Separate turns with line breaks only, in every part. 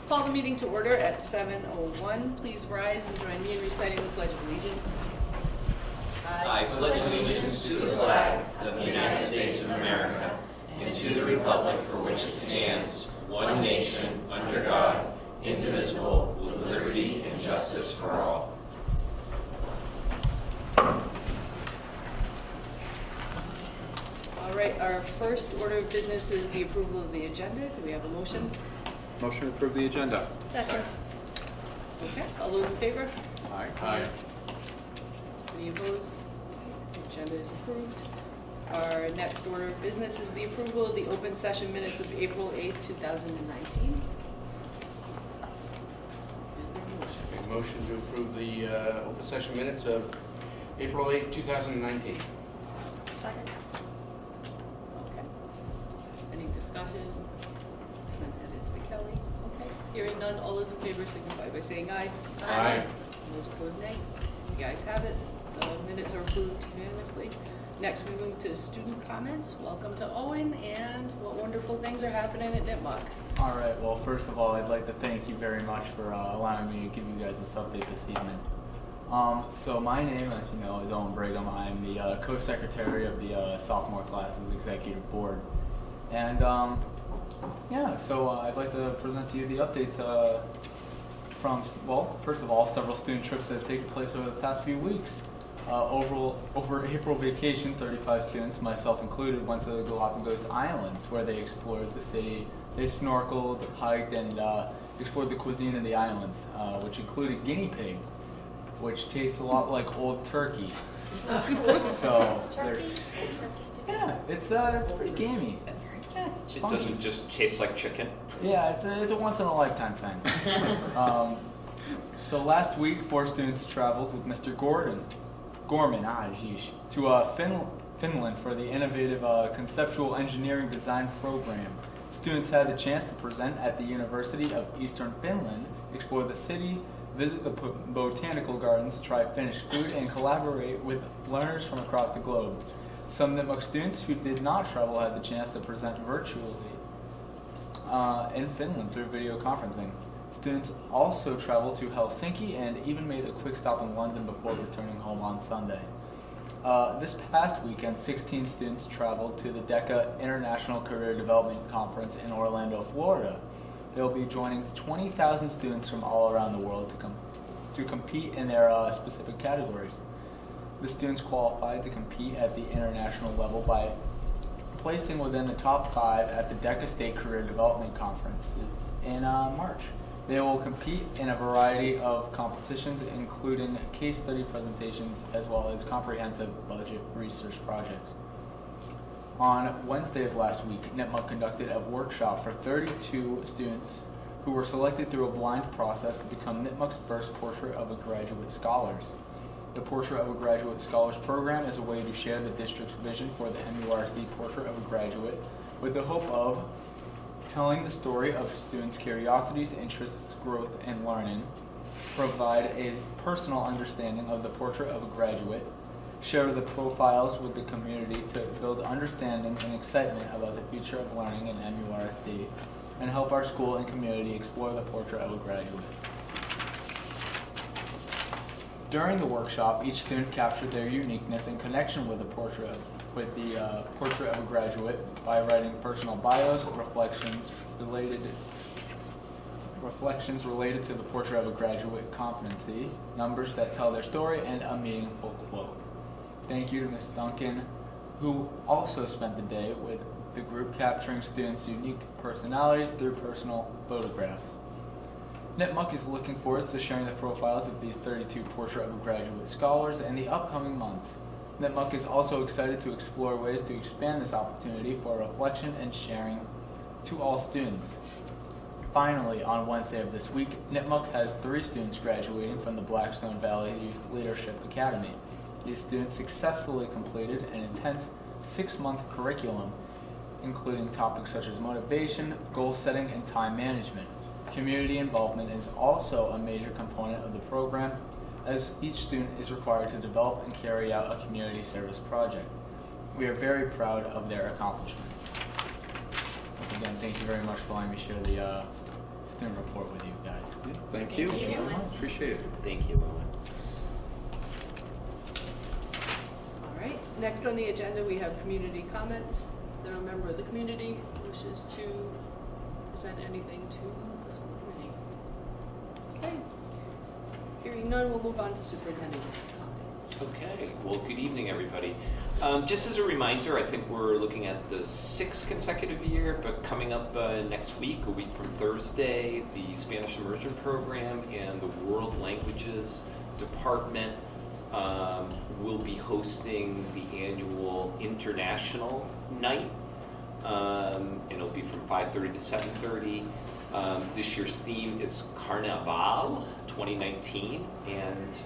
Call the meeting to order at 7:01. Please rise and join me in reciting the Pledge of Allegiance.
I pledge allegiance to the flag of the United States of America and to the republic for which it stands, one nation, under God, indivisible, with liberty and justice for all.
All right, our first order of business is the approval of the agenda. Do we have a motion?
Motion to approve the agenda.
Second. Okay, all those in favor?
Aye.
Any opposed? The agenda is approved. Our next order of business is the approval of the open session minutes of April 8th, 2019. Is there a motion?
Make a motion to approve the open session minutes of April 8, 2019.
Second. Okay. Any discussion? Send edits to Kelly. Okay. Hearing none, all those in favor signify by saying aye.
Aye.
Those opposed, nay. You guys have it. The minutes are approved unanimously. Next, we move to student comments. Welcome to Owen, and what wonderful things are happening at Nipmuc.
All right, well, first of all, I'd like to thank you very much for allowing me to give you guys this update this evening. So my name, as you know, is Owen Brigham. I'm the co-secretary of the sophomore class's executive board. And yeah, so I'd like to present to you the updates from, well, first of all, several student trips that have taken place over the past few weeks. Over April vacation, 35 students, myself included, went to the Galapagos Islands where they explored the city. They snorkeled, hiked, and explored the cuisine of the islands, which included guinea pig, which tastes a lot like old turkey. So there's, yeah, it's pretty gamey. Yeah,
It
funky.
doesn't just taste like chicken.
Yeah, it's a once in a lifetime thing. So last week, 4 students traveled with Mr. Gorman, to Finland for the innovative conceptual engineering design program. Students had the chance to present at the University of Eastern Finland, explore the city, visit the botanical gardens, try Finnish food, and collaborate with learners from across the globe. Some Nipmuc students who did not travel had the chance to present virtually in Finland through video conferencing. Students also traveled to Helsinki and even made a quick stop in London before returning home on Sunday. This past weekend, 16 students traveled to the DECA International Career Development Conference in Orlando, Florida. They'll be joining 20,000 students from all around the world to compete in their specific categories. The students qualified to compete at the international level by placing within the top 5 at the DECA State Career Development Conferences in March. They will compete in a variety of competitions, including case study presentations as well as comprehensive budget research projects. On Wednesday of last week, Nipmuc conducted a workshop for 32 students who were selected through a blind process to become Nipmuc's first Portrait of a Graduate Scholars. The Portrait of a Graduate Scholars program is a way to share the district's vision for the MURSD Portrait of a Graduate with the hope of telling the story of students' curiosities, interests, growth, and learning, provide a personal understanding of the portrait of a graduate, share the profiles with the community to build understanding and excitement about the future of learning in MURSD, and help our school and community explore the portrait of a graduate. During the workshop, each student captured their uniqueness and connection with the portrait of a graduate by writing personal bios, reflections related to the portrait of a graduate competency, numbers that tell their story, and a meaningful quote. Thank you to Ms. Duncan, who also spent the day with the group capturing students' unique personalities through personal photographs. Nipmuc is looking forward to sharing the profiles of these 32 Portrait of a Graduate Scholars in the upcoming months. Nipmuc is also excited to explore ways to expand this opportunity for reflection and sharing to all students. Finally, on Wednesday of this week, Nipmuc has 3 students graduating from the Blackstone Valley Youth Leadership Academy. These students successfully completed an intense 6-month curriculum, including topics such as motivation, goal setting, and time management. Community involvement is also a major component of the program, as each student is required to develop and carry out a community service project. We are very proud of their accomplishments. Once again, thank you very much for letting me share the student report with you guys.
Thank you.
Thank you.
Appreciate it.
Thank you, Owen.
All right, next on the agenda, we have community comments. Is there a member of the community who wishes to present anything to the school committee? Okay. Hearing none, we'll move on to superintendent comments.
Okay, well, good evening, everybody. Just as a reminder, I think we're looking at the 6th consecutive year, but coming up next week, a week from Thursday, the Spanish Immersion Program and the World Languages Department will be hosting the annual International Night. And it'll be from 5:30 to 7:30. This year's theme is Carnaval 2019, and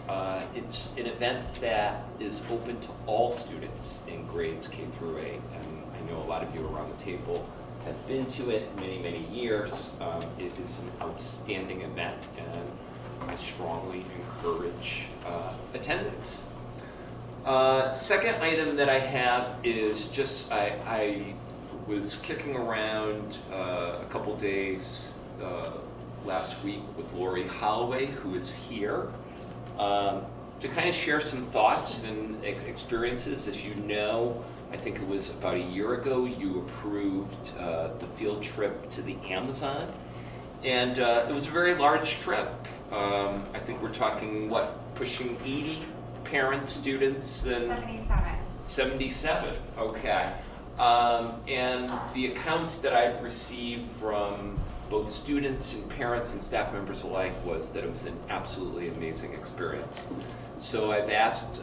it's an event that is open to all students in grades K through 8. And I know a lot of you around the table have been to it many, many years. It is an outstanding event, and I strongly encourage attendance. Second item that I have is just I was kicking around a couple days last week with Lori Holloway, who is here, to kind of share some thoughts and experiences. As you know, I think it was about a year ago, you approved the field trip to the Amazon. And it was a very large trip. I think we're talking, pushing 80 parents, students, and
77.
77, okay. And the accounts that I've received from both students and parents and staff members alike was that it was an absolutely amazing experience. So I've asked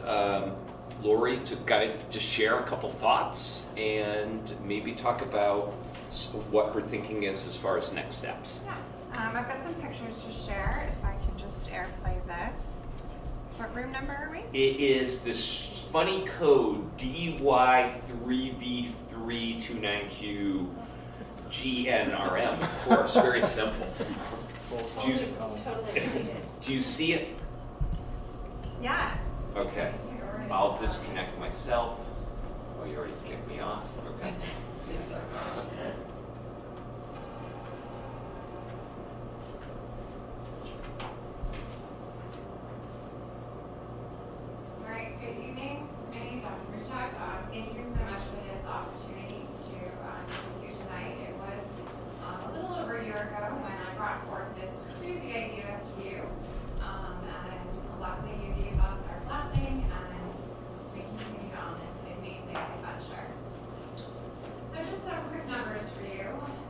Lori to kind of just share a couple thoughts and maybe talk about what her thinking is as far as next steps.
Yes, I've got some pictures to share, if I can just airplay this. What room number are we?
It is this funny code DY3B3292 GNRM, of course, very simple. Do you see it?
Yes.
Okay. I'll disconnect myself. Oh, you already kicked me off. Okay.
All right, good evening. My name is Dr. Mishak. Thank you so much for this opportunity to meet with you tonight. It was a little over a year ago when I brought forth this crazy idea to you. And luckily you gave us our blessing and we continued on this amazing adventure. So just some quick numbers for you.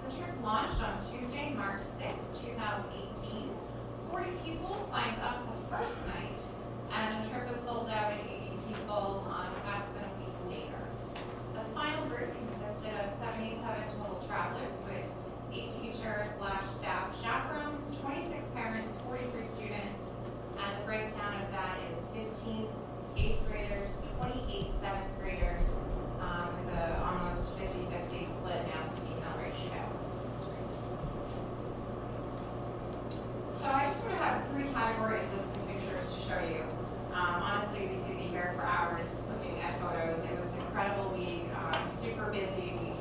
The trip launched on Tuesday, March 6, 2018. 40 people signed up the first night, and the trip was sold out at 80 people less than a week later. The final group consisted of 77 total travelers with 8 teachers/staff chaperones, 26 parents, 43 students, and the breakdown of that is 15 8th graders, 28 7th graders, with a almost 50-50 split male to female ratio. So I just sort of have 3 categories of some pictures to show you. Honestly, we could be here for hours looking at photos. It was an incredible week, super busy. We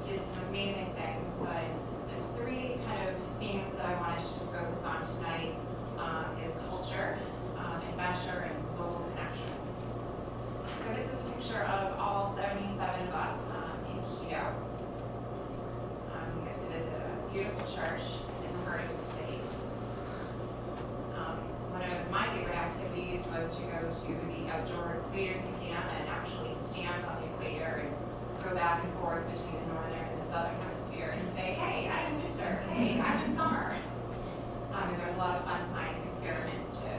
did some amazing things, but the 3 kind of themes that I wanted to just focus on tonight is culture, adventure, and global connections. So this is a picture of all 77 of us in Quito. We get to visit a beautiful church in the heart of the city. One of my favorite activities was to go to the Outdoor Equator Museum and actually stand on the equator and go back and forth between the northern and the southern hemisphere and say, hey, I'm in winter, hey, I'm in summer. And there's a lot of fun science experiments to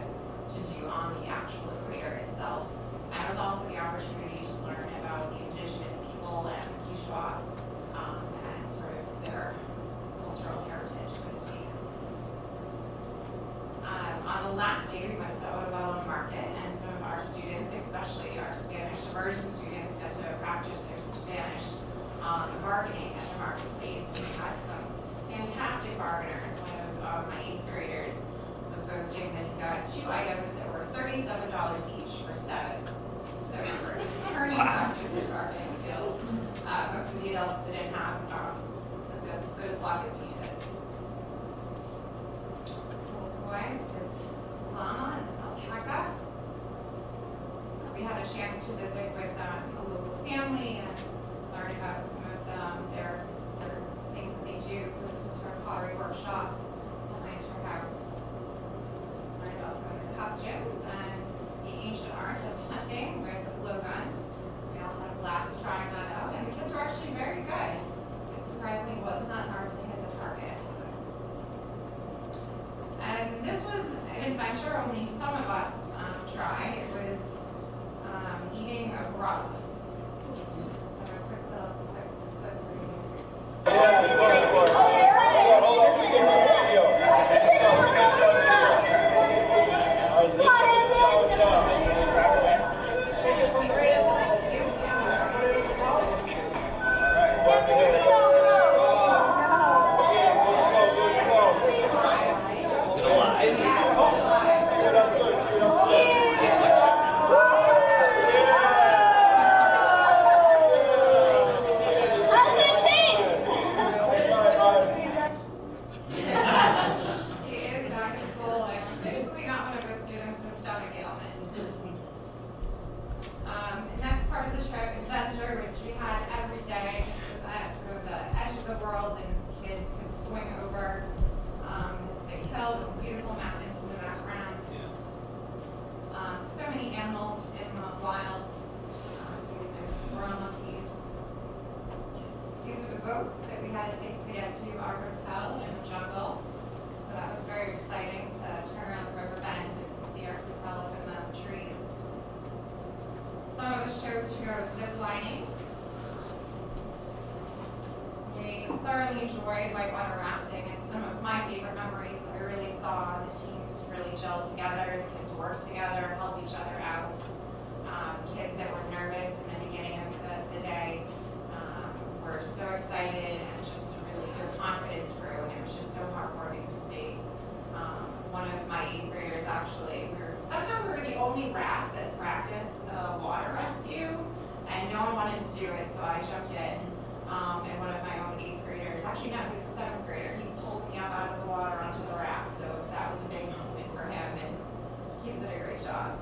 do on the actual equator itself. And it was also the opportunity to learn about the indigenous people and the Quechua and sort of their cultural heritage, so to speak. On the last day, we went to Otabella Market, and some of our students, especially our Spanish immersion students, got to practice their Spanish bargaining at the marketplace. We had some fantastic bargainers. One of my 8th graders was boasting that he got 2 items that were $37 each for 7. So we were very impressed with his bargaining skills. Most of the adults didn't have as good as luck as he did. chance to visit with a local family and learn about some of their things that they do. So this was her pottery workshop behind her house. Learned about some of their costumes and the ancient art of hunting with a blowgun. We all had a blast trying that out, and the kids were actually very good. It surprisingly wasn't that hard to hit the target. And this was an adventure only some of us tried. It was eating a grub.
Is it alive? Tastes like
He is back in school, and typically not one of those students with stomach ailments. Next part of the trip, adventure, which we had every day. This was at sort of the edge of the world, and kids could swing over this big hill with beautiful mountains in the background. So many animals in the wild. These are squirrel monkeys. These were the boats that we had to take to get to our hotel in the jungle. So that was very exciting to turn around the river bend and see our hotel up in the trees. Some of us chose to go zip lining. We thoroughly enjoyed whitewater rafting, and some of my favorite memories, I really saw the teams really gel together, the kids work together, help each other out. Kids that were nervous in the beginning of the day were so excited, and just really their confidence grew, and it was just so heartwarming to see. One of my 8th graders actually, somehow we were the only raft that practiced water rescue, and no one wanted to do it, so I jumped in. And one of my own 8th graders, actually no, he's a 7th grader, he pulled me up out of the water onto the raft, so that was a big moment for him, and he did a great job.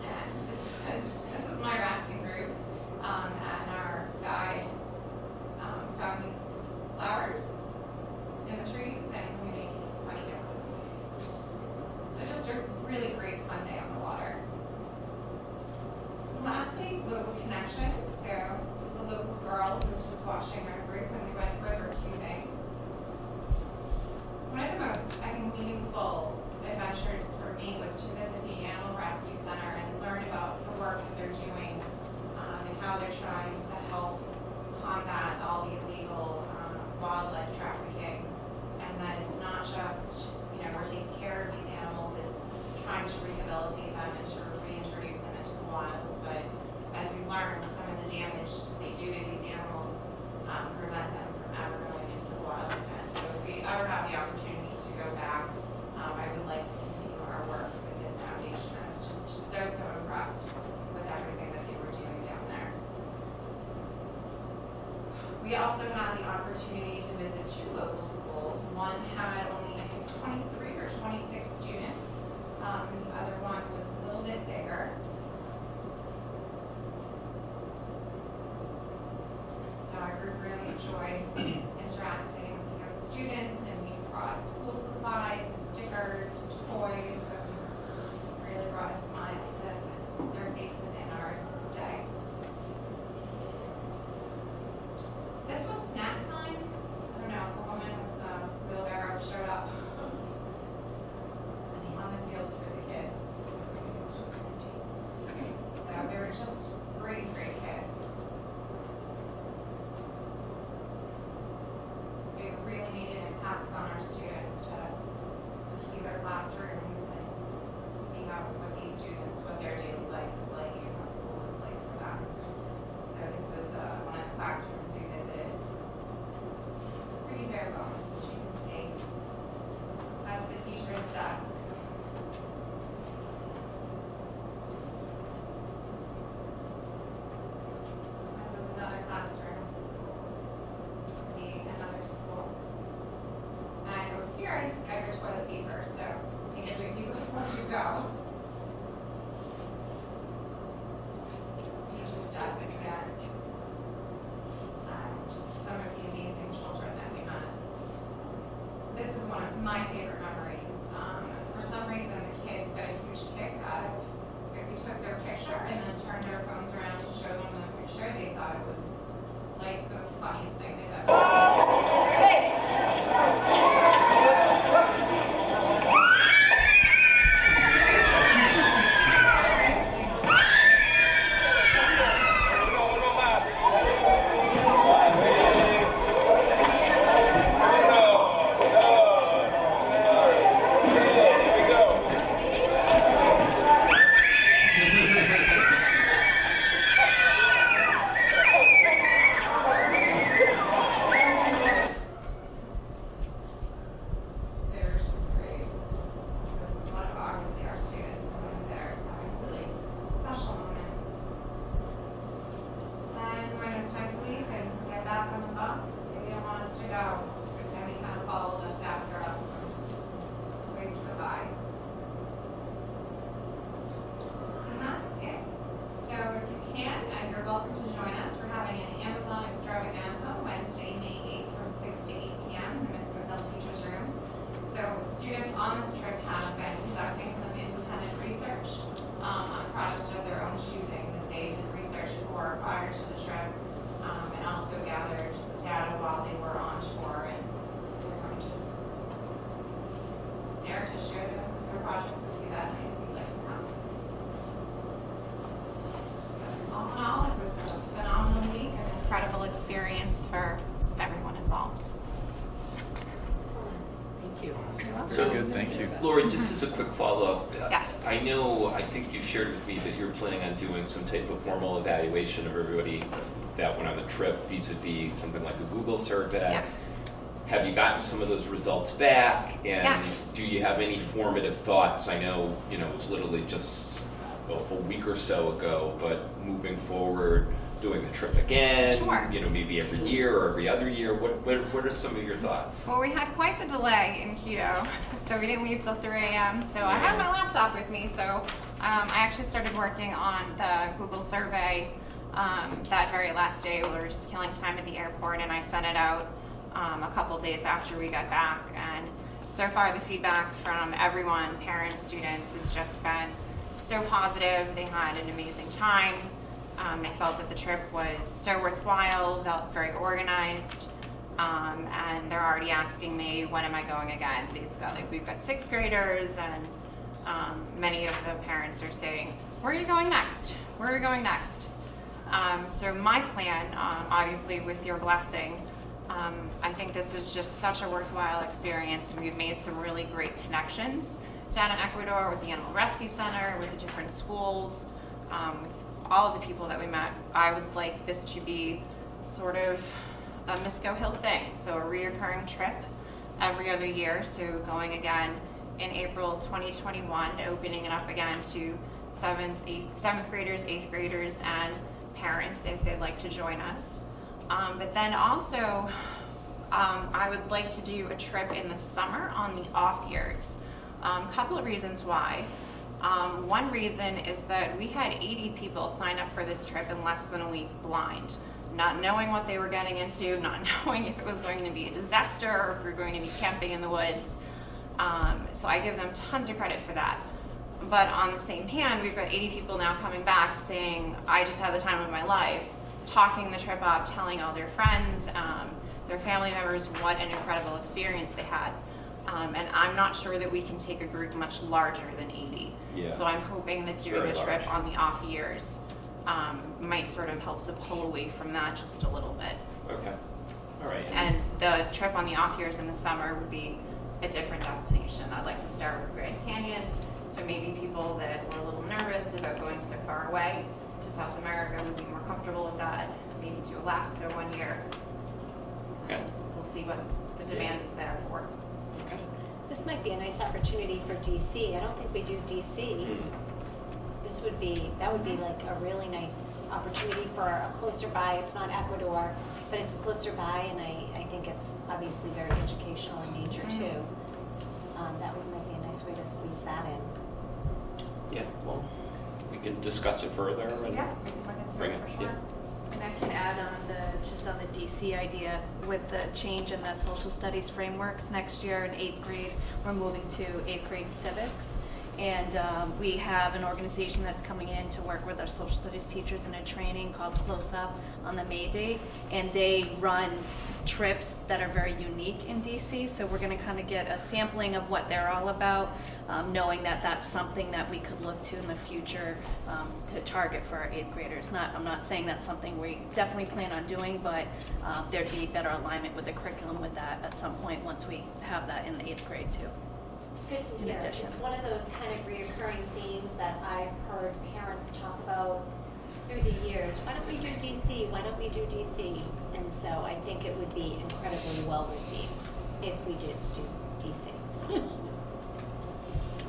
And this was my rafting group, and our guide found these flowers in the trees, and we made funny noses. So just a really great fun day on the water. Lastly, local connections. So this was a local girl who was just watching our group when we went river tubing. One of the most, I think, meaningful adventures for me was to visit the Animal Rescue Center and learn about the work that they're doing and how they're trying to help combat all the illegal wildlife trafficking. And that it's not just, we're taking care of these animals, it's trying to rehabilitate them and to reintroduce them into the wilds. But as we learn, some of the damage they do to these animals prevent them from ever going into the wild again. So if we ever have the opportunity to go back, I would like to continue our work with this foundation. I was just so impressed with everything that they were doing down there. We also had the opportunity to visit 2 local schools. One had only, I think, 23 or 26 students, and the other one was a little bit bigger. So our group really enjoyed interacting with the students, and we brought school supplies and stickers and toys, and really brought a smile to their faces and ours this day. This was snack time. I don't know, a woman with a wheelbarrow showed up on the field for the kids. So they were just great kids. They really made an impact
about.
Lori, just as a quick follow-up.
Yes.
I know, I think you shared with me that you're planning on doing some type of formal evaluation of everybody that went on the trip vis-a-vis something like a Google survey.
Yes.
Have you gotten some of those results back? And
Yes.
do you have any formative thoughts? I know, it was literally just a week or so ago, but moving forward, doing the trip again,
Sure.
maybe every year or every other year, what are some of your thoughts?
Well, we had quite the delay in Quito, so we didn't leave till 3 a.m. So I had my laptop with me, so I actually started working on the Google survey that very last day. We were just killing time at the airport, and I sent it out a couple days after we got back. And so far, the feedback from everyone, parents, students, has just been so positive. They had an amazing time. They felt that the trip was so worthwhile, felt very organized, and they're already asking me, when am I going again? We've got 6th graders, and many of the parents are saying, where are you going next? Where are you going next? So my plan, obviously with your blessing, I think this was just such a worthwhile experience, and we've made some really great connections down in Ecuador with the Animal Rescue Center, with the different schools, with all of the people that we met. I would like this to be sort of a Misco Hill thing, so a reoccurring trip every other year, so going again in April 2021, opening it up again to 7th graders, 8th graders, and parents if they'd like to join us. But then also, I would like to do a trip in the summer on the off years. Couple of reasons why. One reason is that we had 80 people sign up for this trip in less than a week blind, not knowing what they were getting into, not knowing if it was going to be a disaster or if we were going to be camping in the woods. So I give them tons of credit for that. But on the same hand, we've got 80 people now coming back saying, I just had the time of my life, talking the trip up, telling all their friends, their family members what an incredible experience they had. And I'm not sure that we can take a group much larger than 80.
Yeah.
So I'm hoping that doing
Very
a trip
large.
on the off years might sort of help to pull away from that just a little bit.
Okay. All right.
And the trip on the off years in the summer would be a different destination. I'd like to start with Grand Canyon, so maybe people that were a little nervous about going so far away to South America would be more comfortable with that. Maybe to Alaska one year.
Okay.
We'll see what the demand is there for.
Okay.
This might be a nice opportunity for DC. I don't think we do DC. That would be like a really nice opportunity for a closer by. It's not Ecuador, but it's closer by, and I think it's obviously very educational in nature too. That might be a nice way to squeeze that in.
Yeah, well, we can discuss it further and
Yeah, we can look into
bring
it
it.
for sure.
And I can add on just on the DC idea with the change in the social studies frameworks next year in 8th grade, we're moving to 8th grade civics. And we have an organization that's coming in to work with our social studies teachers in a training called Close Up on the May Day. And they run trips that are very unique in DC. So we're going to kind of get a sampling of what they're all about, knowing that that's something that we could look to in the future to target for our 8th graders. I'm not saying that's something we definitely plan on doing, but there'd be better alignment with the curriculum with that at some point once we have that in the 8th grade too.
It's good to
In
hear.
addition.
It's one of those kind of reoccurring themes that I've heard parents talk about through the years. Why don't we do DC? Why don't we do DC? And so I think it would be incredibly well received if we did do DC.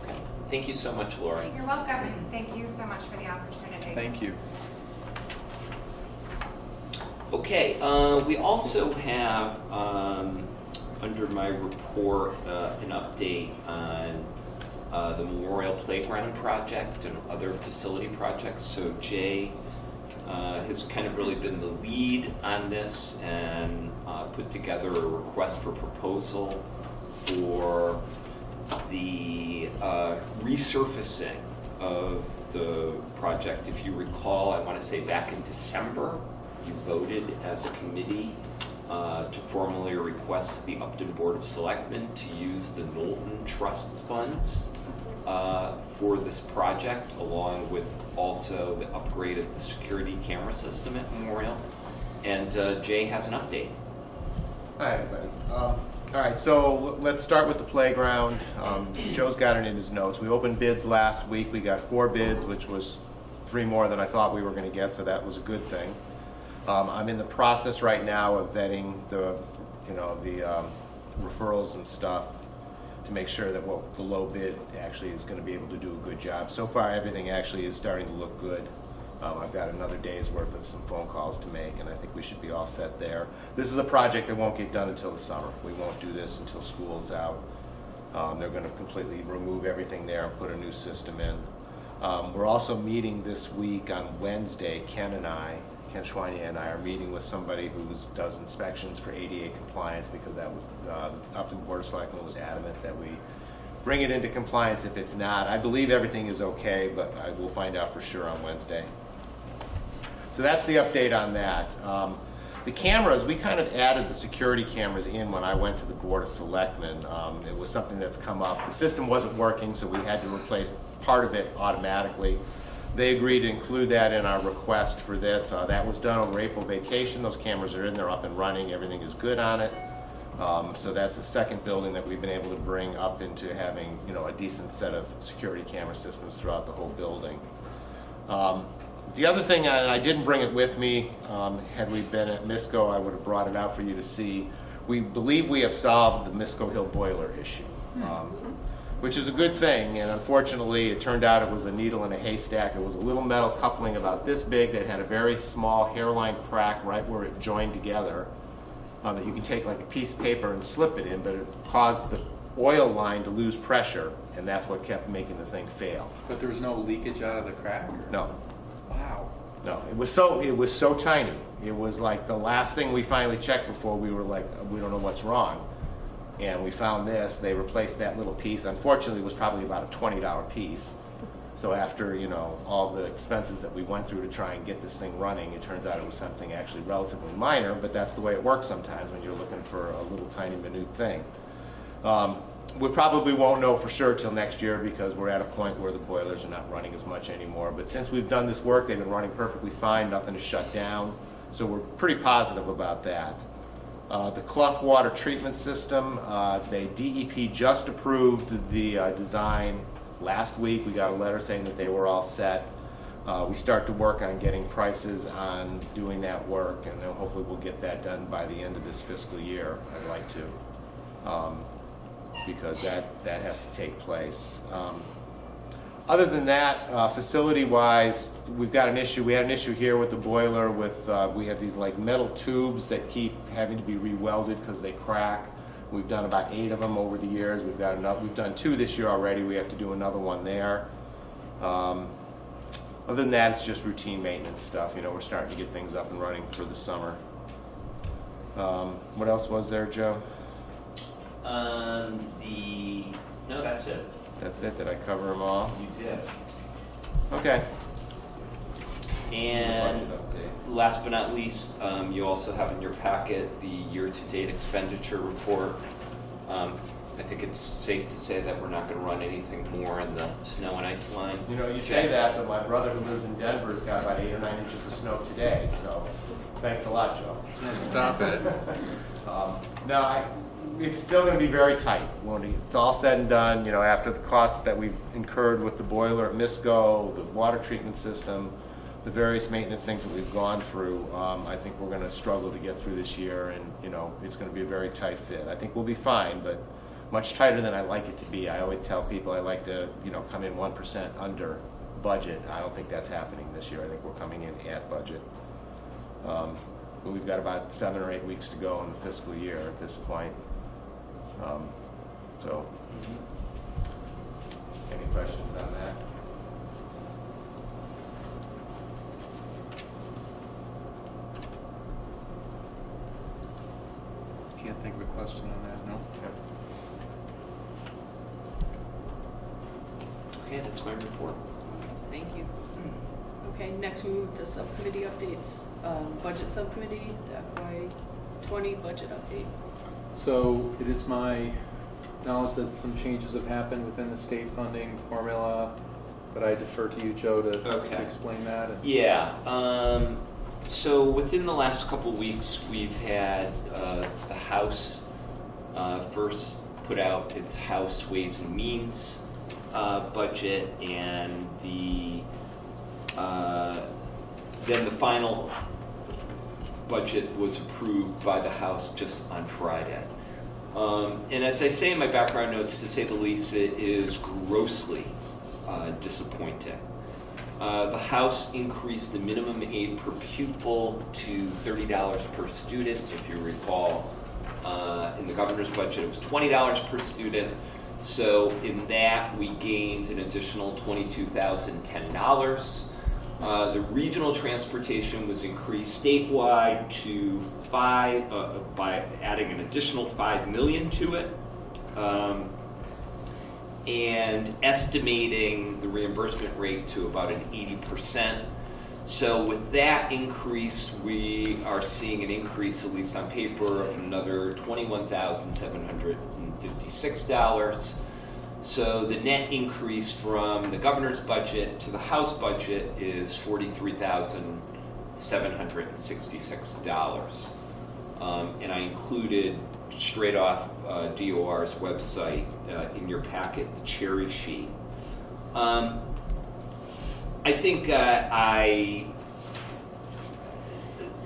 Okay. Thank you so much, Lori.
You're welcome. Thank you so much for the opportunity.
Thank you.
Okay, we also have, under my report, an update on the Memorial Playground Project and other facility projects. So Jay has kind of really been the lead on this and put together a request for proposal for the resurfacing of the project. If you recall, I want to say back in December, you voted as a committee to formally request the Upton Board of Selectmen to use the Knowlton Trust funds for this project, along with also the upgrade of the security camera system at Memorial. And Jay has an update.
Hi, everybody. All right, so let's start with the playground. Joe's got it in his notes. We opened bids last week. We got 4 bids, which was 3 more than I thought we were going to get, so that was a good thing. I'm in the process right now of vetting the referrals and stuff to make sure that the low bid actually is going to be able to do a good job. So far, everything actually is starting to look good. I've got another day's worth of some phone calls to make, and I think we should be all set there. This is a project that won't get done until the summer. We won't do this until school's out. They're going to completely remove everything there and put a new system in. We're also meeting this week on Wednesday. Ken Schweinier and I are meeting with somebody who does inspections for ADA compliance, because that was, the Upton Board of Selectmen was adamant that we bring it into compliance if it's not. I believe everything is okay, but I will find out for sure on Wednesday. So that's the update on that. The cameras, we kind of added the security cameras in when I went to the Board of Selectmen. It was something that's come up. The system wasn't working, so we had to replace part of it automatically. They agreed to include that in our request for this. That was done over April vacation. Those cameras are in, they're up and running, everything is good on it. So that's the second building that we've been able to bring up into having, a decent set of security camera systems throughout the whole building. The other thing, and I didn't bring it with me, had we been at MISCO, I would have brought it out for you to see. We believe we have solved the MISCO Hill boiler issue, which is a good thing. And unfortunately, it turned out it was a needle in a haystack. It was a little metal coupling about this big that had a very small hairline crack right where it joined together, that you can take like a piece of paper and slip it in, but it caused the oil line to lose pressure, and that's what kept making the thing fail.
But there was no leakage out of the crack? Or?
No.
Wow.
No, it was so tiny. It was like the last thing we finally checked before we were like, we don't know what's wrong. And we found this. They replaced that little piece. Unfortunately, it was probably about a $20 piece. So after, all the expenses that we went through to try and get this thing running, it turns out it was something actually relatively minor, but that's the way it works sometimes when you're looking for a little tiny minute thing. We probably won't know for sure till next year, because we're at a point where the boilers are not running as much anymore. But since we've done this work, they've been running perfectly fine, nothing is shut down. So we're pretty positive about that. The Clough water treatment system, DEP just approved the design last week. We got a letter saying that they were all set. We start to work on getting prices on doing that work, and then hopefully we'll get that done by the end of this fiscal year. I'd like to. Because that has to take place. Other than that, facility-wise, we've got an issue. We had an issue here with the boiler. We have these like metal tubes that keep having to be re-welded because they crack. We've done about 8 of them over the years. We've done 2 this year already. We have to do another one there. Other than that, it's just routine maintenance stuff. We're starting to get things up and running for the summer. What else was there, Joe?
No, that's it.
That's it. Did I cover them all?
You did.
Okay.
And
Budget update.
last but not least, you also have in your packet the year-to-date expenditure report. I think it's safe to say that we're not going to run anything more in the snow and ice line.
You say that, but my brother who lives in Denver has got about 8 or 9 inches of snow today, so thanks a lot, Joe.
Stop it.
It's still going to be very tight when it's all said and done. After the cost that we've incurred with the boiler at MISCO, the water treatment system, the various maintenance things that we've gone through, I think we're going to struggle to get through this year, and it's going to be a very tight fit. I think we'll be fine, but much tighter than I like it to be. I always tell people I like to come in 1% under budget. I don't think that's happening this year. I think we're coming in at budget. But we've got about 7 or 8 weeks to go in the fiscal year at this point. Any questions on that?
Can't think of a question on that, no?
Okay, that's my report.
Thank you. Okay, next we move to subcommittee updates. Budget subcommittee, FY20 budget update.
So it is my knowledge that some changes have happened within the state funding formula, but I defer to you, Joe, to explain that.
Yeah. So within the last couple weeks, we've had the House first put out its House Ways and Means budget, and then the final budget was approved by the House just on Friday. And as I say in my background notes, to say the least, it is grossly disappointing. The House increased the minimum aid per pupil to $30 per student. If you recall, in the governor's budget, it was $20 per student. So in that, we gained an additional $22,010. The regional transportation was increased statewide to by adding an additional $5 million to it, and estimating the reimbursement rate to about an 80%. So with that increase, we are seeing an increase, at least on paper, of another $21,756. So the net increase from the governor's budget to the House budget is $43,766. And I included, straight off DOR's website, in your packet, the cherry sheet. I think the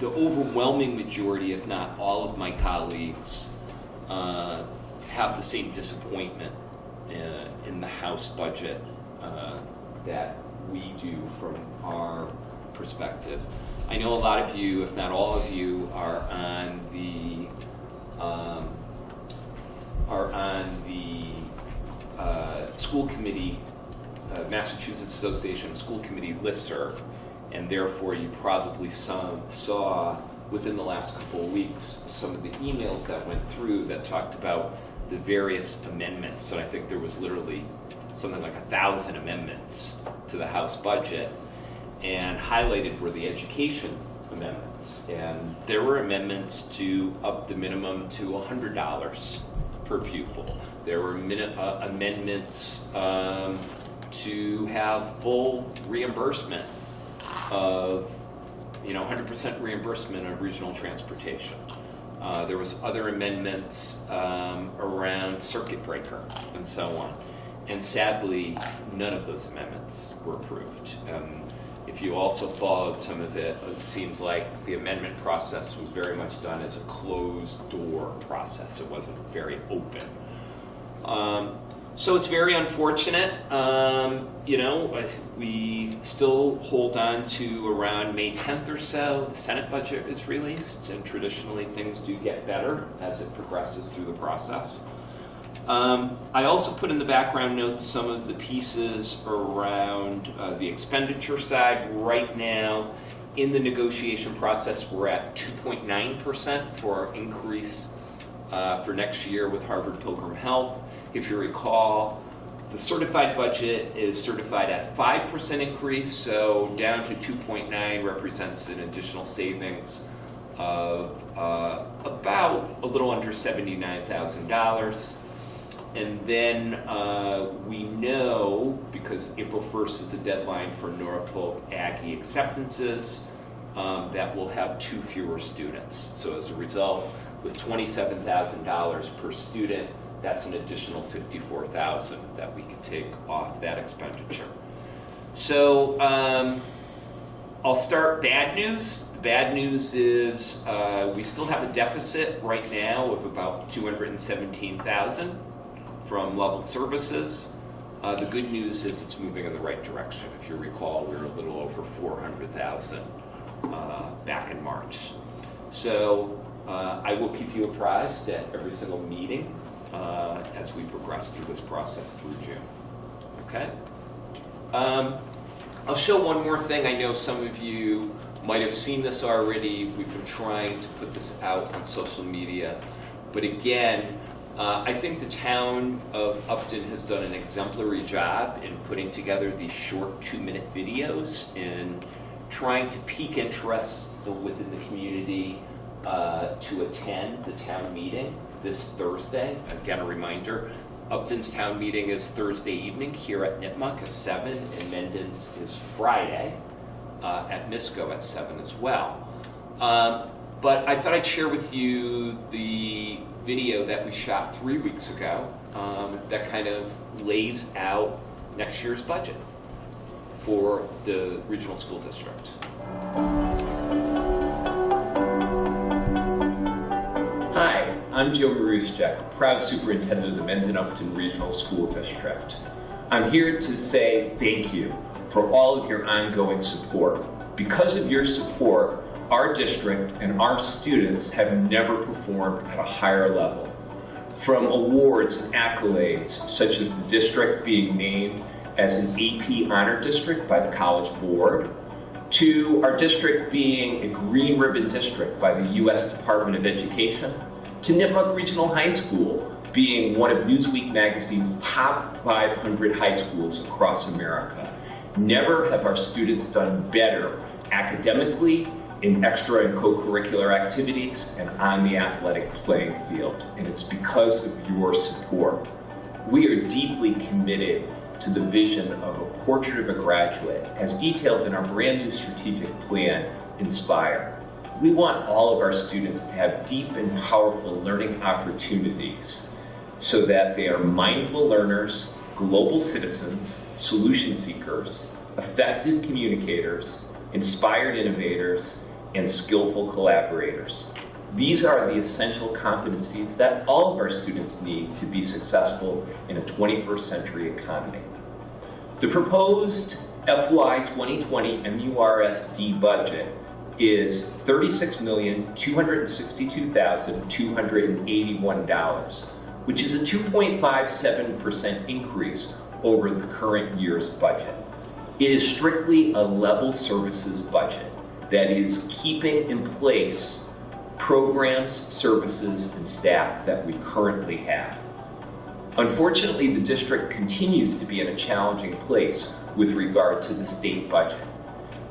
overwhelming majority, if not all of my colleagues, have the same disappointment in the House budget that we do from our perspective. I know a lot of you, if not all of you, are on the school committee, Massachusetts Association of School Committee listserv, and therefore you probably saw within the last couple of weeks some of the emails that went through that talked about the various amendments. And I think there was literally something like 1,000 amendments to the House budget, and highlighted were the education amendments. And there were amendments to up the minimum to $100 per pupil. There were amendments to have full reimbursement of, 100% reimbursement of regional transportation. There was other amendments around circuit breaker and so on. And sadly, none of those amendments were approved. If you also followed some of it, it seems like the amendment process was very much done as a closed door process. It wasn't very open. So it's very unfortunate. We still hold on to around May 10th or so. The Senate budget is released, and traditionally things do get better as it progresses through the process. I also put in the background notes some of the pieces around the expenditure side. Right now, in the negotiation process, we're at 2.9% for our increase for next year with Harvard Pilgrim Health. If you recall, the certified budget is certified at 5% increase, so down to 2.9 represents an additional savings of about a little under $79,000. And then we know, because April 1st is the deadline for Norfolk Aggie acceptances, that we'll have 2 fewer students. So as a result, with $27,000 per student, that's an additional $54,000 that we can take off that expenditure. So I'll start bad news. The bad news is we still have a deficit right now of about $217,000 from level services. The good news is it's moving in the right direction. If you recall, we were a little over $400,000 back in March. So I will keep you apprised at every single meeting as we progress through this process through June. Okay? I'll show one more thing. I know some of you might have seen this already. We've been trying to put this out on social media. But again, I think the town of Upton has done an exemplary job in putting together these short 2-minute videos and trying to pique interest within the community to attend the town meeting this Thursday. Again, a reminder, Upton's town meeting is Thursday evening here at Nipmuc at 7, and Mendon's is Friday at Misco at 7 as well. But I thought I'd share with you the
video that we shot 3 weeks ago that kind of lays out next year's budget for the regional school district.
Hi, I'm Joe Maruszczyk, proud superintendent of the Mendon Upton Regional School District. I'm here to say thank you for all of your ongoing support. Because of your support, our district and our students have never performed at a higher level. From awards and accolades, such as the district being named as an AP Honor District by the College Board, to our district being a Green Ribbon District by the U.S. Department of Education, to Nipmuc Regional High School being one of Newsweek magazine's top 500 high schools across America. Never have our students done better academically, in extra and co-curricular activities, and on the athletic playing field. And it's because of your support. We are deeply committed to the vision of a portrait of a graduate, as detailed in our brand new strategic plan, Inspire. We want all of our students to have deep and powerful learning opportunities so that they are mindful learners, global citizens, solution seekers, effective communicators, inspired innovators, and skillful collaborators. These are the essential competencies that all of our students need to be successful in a 21st century economy. The proposed FY 2020 MURSD budget is $36,262,281, which is a 2.57% increase over the current year's budget. It is strictly a level services budget that is keeping in place programs, services, and staff that we currently have. Unfortunately, the district continues to be in a challenging place with regard to the state budget.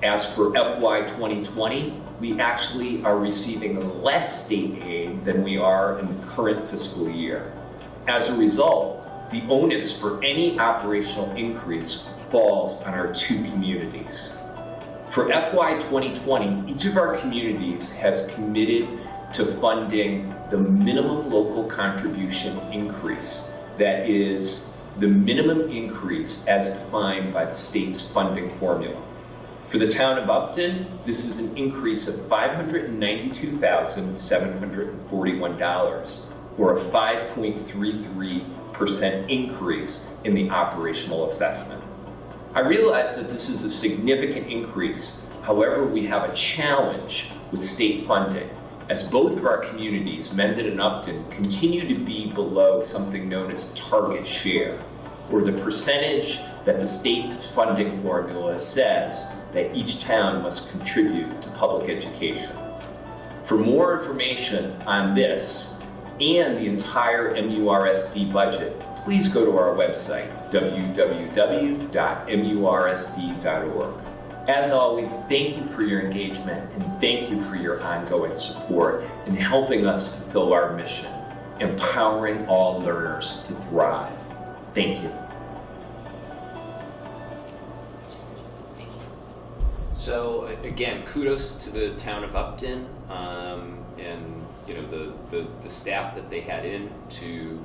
As for FY 2020, we actually are receiving less state aid than we are in the current fiscal year. As a result, the onus for any operational increase falls on our two communities. For FY 2020, each of our communities has committed to funding the minimum local contribution increase. That is the minimum increase as defined by the state's funding formula. For the town of Upton, this is an increase of $592,741, or a 5.33% increase in the operational assessment. I realize that this is a significant increase. However, we have a challenge with state funding, as both of our communities, Mendon and Upton, continue to be below something known as target share, or the percentage that the state funding formula says that each town must contribute to public education. For more information on this and the entire MURSD budget, please go to our website, www.mursd.org. As always, thank you for your engagement and thank you for your ongoing support in helping us fulfill our mission, empowering all learners to thrive. Thank you.
So again, kudos to the town of Upton and the staff that they had in to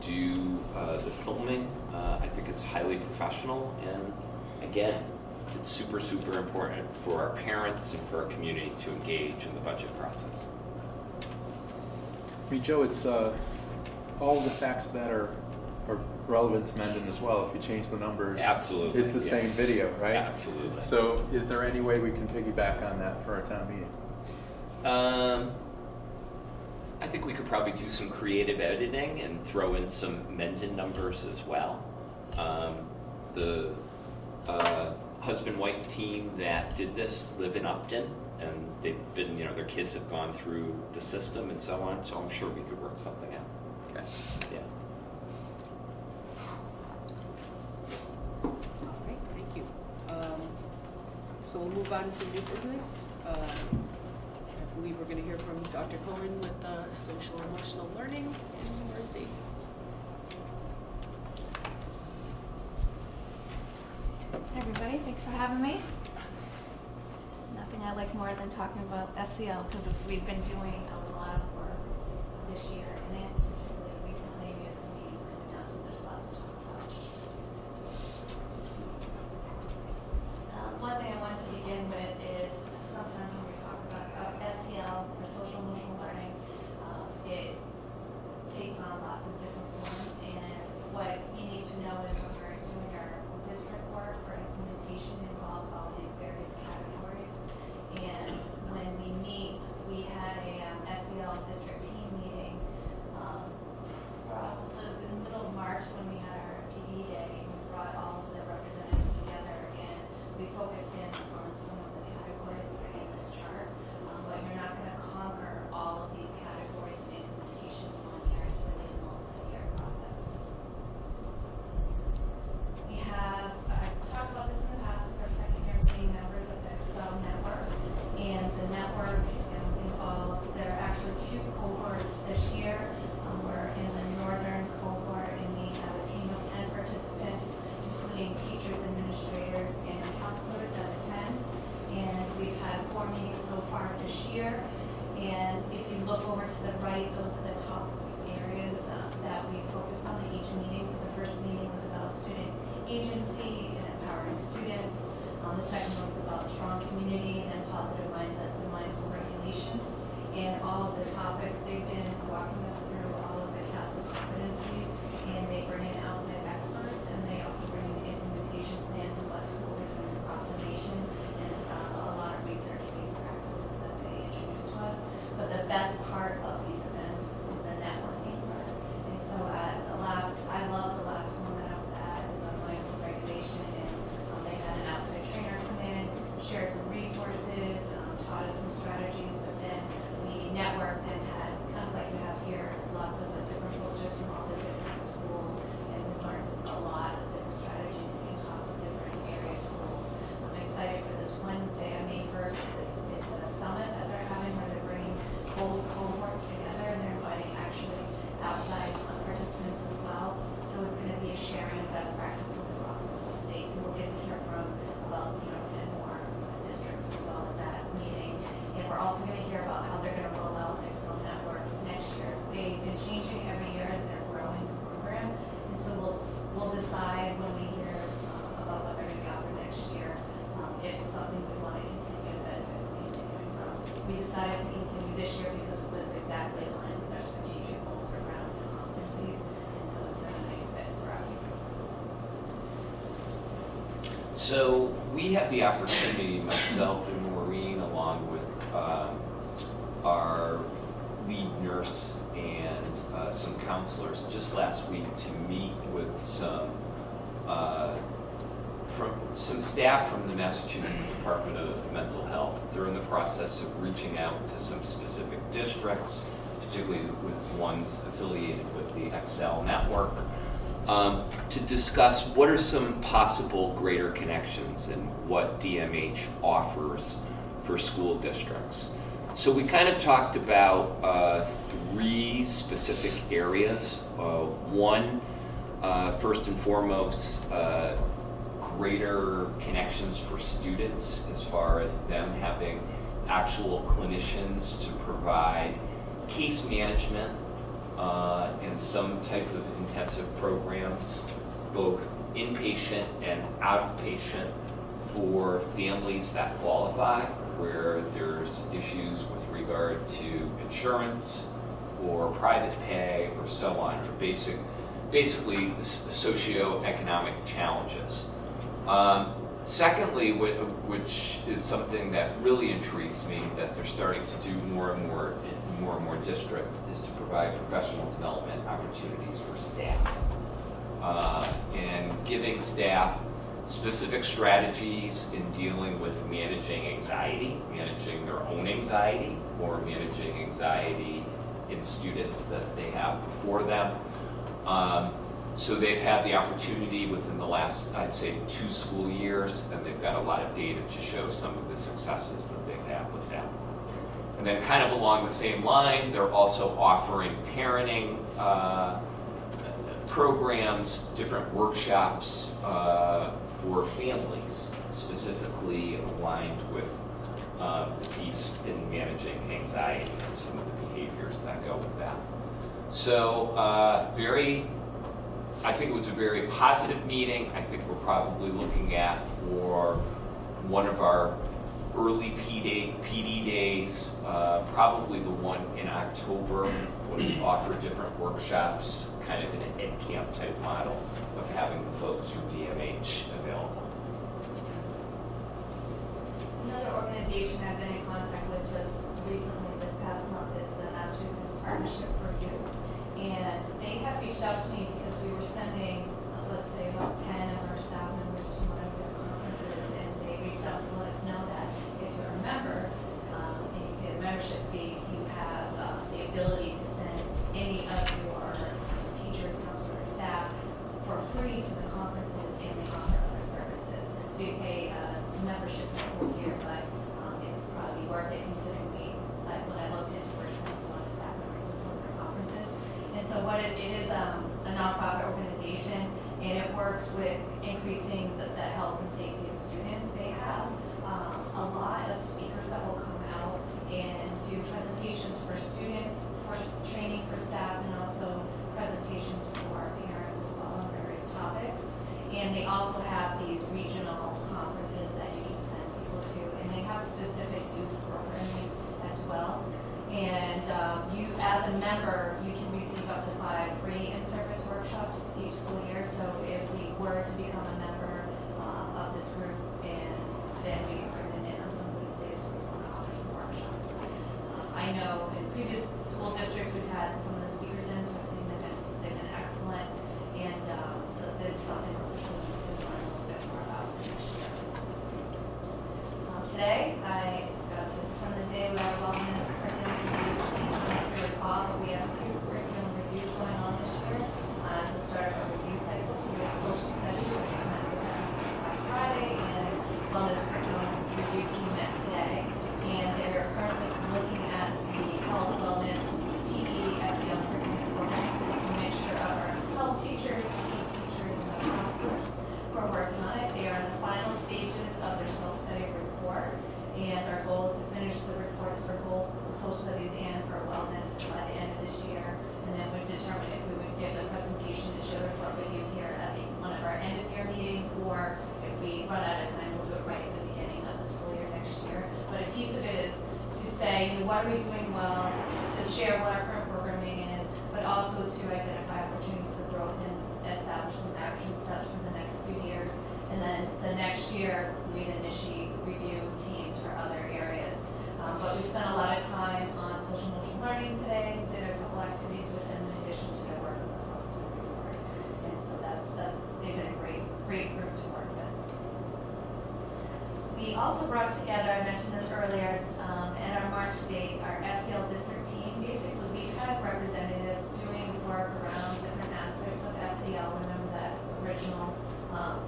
do the filming. I think it's highly professional, and again, it's super, super important for our parents and for our community to engage in the budget process.
I mean, Joe, it's all the facts that are relevant to Mendon as well. If you change the numbers,
Absolutely.
it's the same video, right?
Absolutely.
So is there any way we can piggyback on that for our town meeting?
I think we could probably do some creative editing and throw in some Mendon numbers as well. The husband-wife team that did this live in Upton, and they've been, their kids have gone through the system and so on, so I'm sure we could work something out.
Okay.
Yeah.
All right, thank you. So we'll move on to new business. I believe we're going to hear from Dr. Cohen with social emotional learning, and where's Dave?
Hi everybody, thanks for having me. Nothing I like more than talking about SEL, because we've been doing a lot of work
this year, and it particularly recently we have some meetings coming up, so there's lots to talk about. One thing I wanted to begin with is sometimes when we talk about SEL, or social emotional learning, it takes on lots of different forms, and what you need to know is when we're doing our district work for implementation involves all these various categories. And when we meet, we had a SEL district team meeting, it was in the middle of March when we had our PE day, and we brought all of the representatives together, and we focused in on some of the categories that are in this chart. But you're not going to conquer all of these categories in implementation in one year. It's really a multi-year process. We have, I've talked about this in the past, it's our second year being members of the Excel network. And the network involves, there are actually 2 cohorts this year. We're in the northern cohort, and we have a team of 10 participants, including teachers, administrators, and counselors that attend. And we've had 4 meetings so far this year. And if you look over to the right, those are the top areas that we focused on in each meeting. So the first meeting was about student agency and empowering students. The second one was about strong community, and then positive mindsets and mindful regulation. And all of the topics, they've been walking us through all of the CASEL competencies, and they bring in outside experts, and they also bring in implementation plans of what schools are doing across the nation. And it's a lot of research-based practices that they introduce to us. But the best part of these events is the networking part. And so I love the last one that I was at, it was on mindful regulation, and they had an outside trainer come in, share some resources, taught us some strategies, but then we networked and had, kind of like we have here, lots of different posters from all the different schools, and we learned a lot of different strategies and can talk to different area schools. I'm excited for this Wednesday, on May 1st, it's a summit that they're having where they're bringing both cohorts together, and they're inviting actually outside participants as well. So it's going to be a sharing of best practices across the whole state. So we'll get to hear from about 10 more districts as well at that meeting. And we're also going to hear about how they're going to roll out the Excel network next year. They've been changing every year as they're growing the program. And so we'll decide when we hear about what they're going to offer next year, if it's something we want to continue to benefit from continuing from. We decided to continue this year because it was exactly aligned with our strategic goals around competencies. And so it's been a nice fit for us.
So we had the opportunity, myself and Maureen, along with our lead nurse and some counselors, just last week to meet with some staff from the Massachusetts Department of Mental Health. They're in the process of reaching out to some specific districts, particularly with ones affiliated with the Excel network, to discuss what are some possible greater connections and what DMH offers for school districts. So we kind of talked about 3 specific areas. One, first and foremost, greater connections for students as far as them having actual clinicians to provide case management and some type of intensive programs, both inpatient and outpatient, for families that qualify, where there's issues with regard to insurance or private pay or so on, or basically socioeconomic challenges. Secondly, which is something that really intrigues me, that they're starting to do more and more districts, is to provide professional development opportunities for staff, and giving staff specific strategies in dealing with managing anxiety, managing their own anxiety, or managing anxiety in students that they have before them. So they've had the opportunity within the last, I'd say, 2 school years, and they've got a lot of data to show some of the successes that they've had with them. And then kind of along the same line, they're also offering parenting programs, different workshops for families, specifically aligned with the piece in managing anxiety and some of the behaviors that go with that. So I think it was a very positive meeting. I think we're probably looking at for one of our early PD days, probably the one in October, when we offer different workshops, kind of in an ed camp type model of having the folks from DMH available.
Another organization I've been in contact with just recently this past month is the Massachusetts Partnership for Youth. And they have reached out to me because we were sending, let's say, about 10 of our staff members to one of their conferences, and they reached out to let us know that if you're a member and you pay a membership fee, you have the ability to send any of your teachers, counselors, staff for free to the conferences, and they offer other services. So you pay a membership for a whole year, but it would probably be worth it considering like when I looked into, for example, a lot of staff members to some of their conferences. And so what it is a nonprofit organization, and it works with increasing the health and safety of students. They have a lot of speakers that will come out and do presentations for students, for training for staff, and also presentations for parents as well on various topics. And they also have these regional conferences that you can send people to, and they have specific youth programming as well. And you, as a member, you can receive up to 5 free in-service workshops each school year. So if we were to become a member of this group, and then we can bring them in on some of these days where we want to offer some workshops. I know in previous school districts we've had some of the speakers in, so I've seen they've been excellent, and so it's something we're pursuing to learn a little bit more about next year. Today I got to spend the day with our wellness curriculum review team. If you recall, we have 2 curriculum reviews going on this year. It's the start of a review cycle. So we have social studies, which was met with them last Friday, and wellness curriculum review team met today. And they're currently looking at the health, wellness, PE, SEL curriculum program. So it's a mixture of our health teachers, PE teachers, and our counselors who are working on it. They are in the final stages of their self-study report. And our goal is to finish the reports for both social studies and for wellness by the end of this year. And then we'd determine if we would give the presentation to share the report with you here at one of our end of year meetings, or if we run out of time, we'll do it right at the beginning of the school year next year. But a piece of it is to say, what are we doing well, to share what our current programming is, but also to identify opportunities for growth and establish some action steps for the next few years. And then the next year, we'd initiate review teams for other areas. But we spent a lot of time on social emotional learning today, did a couple activities with them in addition to their work on the self-study report. And so they've been a great group to work with. We also brought together, I mentioned this earlier, at our March date, our SEL district team. Basically, we've had representatives doing work around different aspects of SEL. Remember that original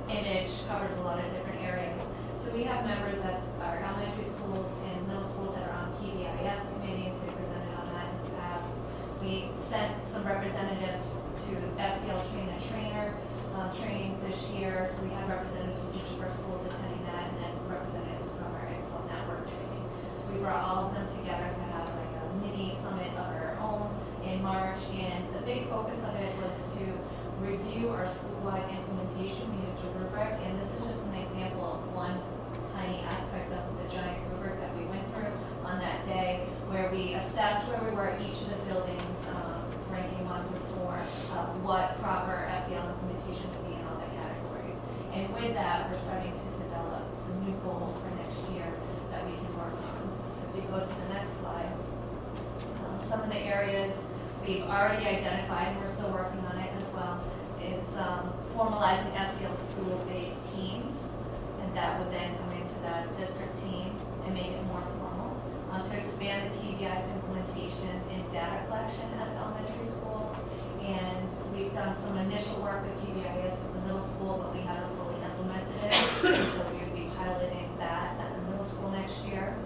image covers a lot of different areas. So we have members at our elementary schools and middle schools that are on PBIS committees. They presented on that in the past. We sent some representatives to SEL trainer trainings this year. So we have representatives from each of our schools attending that, and then representatives from our Excel network training. So we brought all of them together to have like a mini summit of our own in March. And the big focus of it was to review our school-wide implementation. We used a rubric, and this is just an example of one tiny aspect of the giant rubric that we went through on that day, where we assessed where we were at each of the buildings, ranking 1 through 4, what proper SEL implementation would be in all the categories. And with that, we're starting to develop some new goals for next year that we can work on. So if we go to the next slide, some of the areas we've already identified, and we're still working on it as well, is formalizing SEL school-based teams, and that would then come into that district team and make it more formal. To expand the PBIS implementation and data collection at the elementary schools, and we've done some initial work with PBIS at the middle school, but we haven't fully implemented it, and so we would be piloting that at the middle school next year.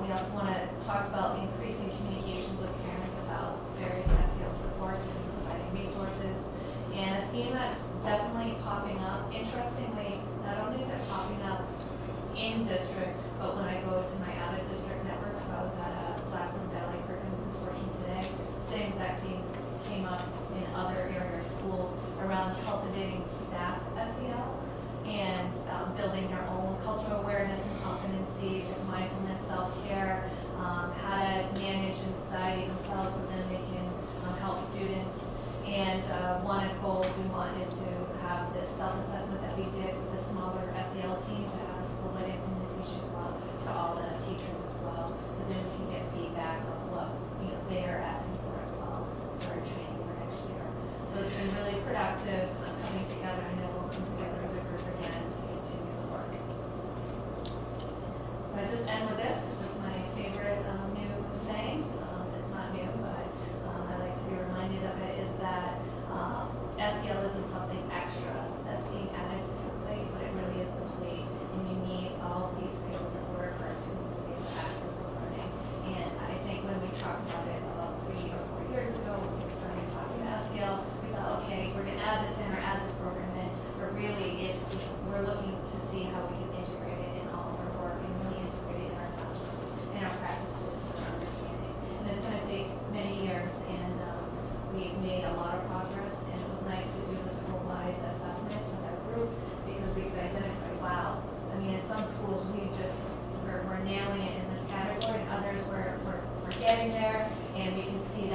We also want to talk about increasing communications with parents about various SEL supports and providing resources. And a theme that's definitely popping up, interestingly, not only is it popping up in district, but when I go to my out of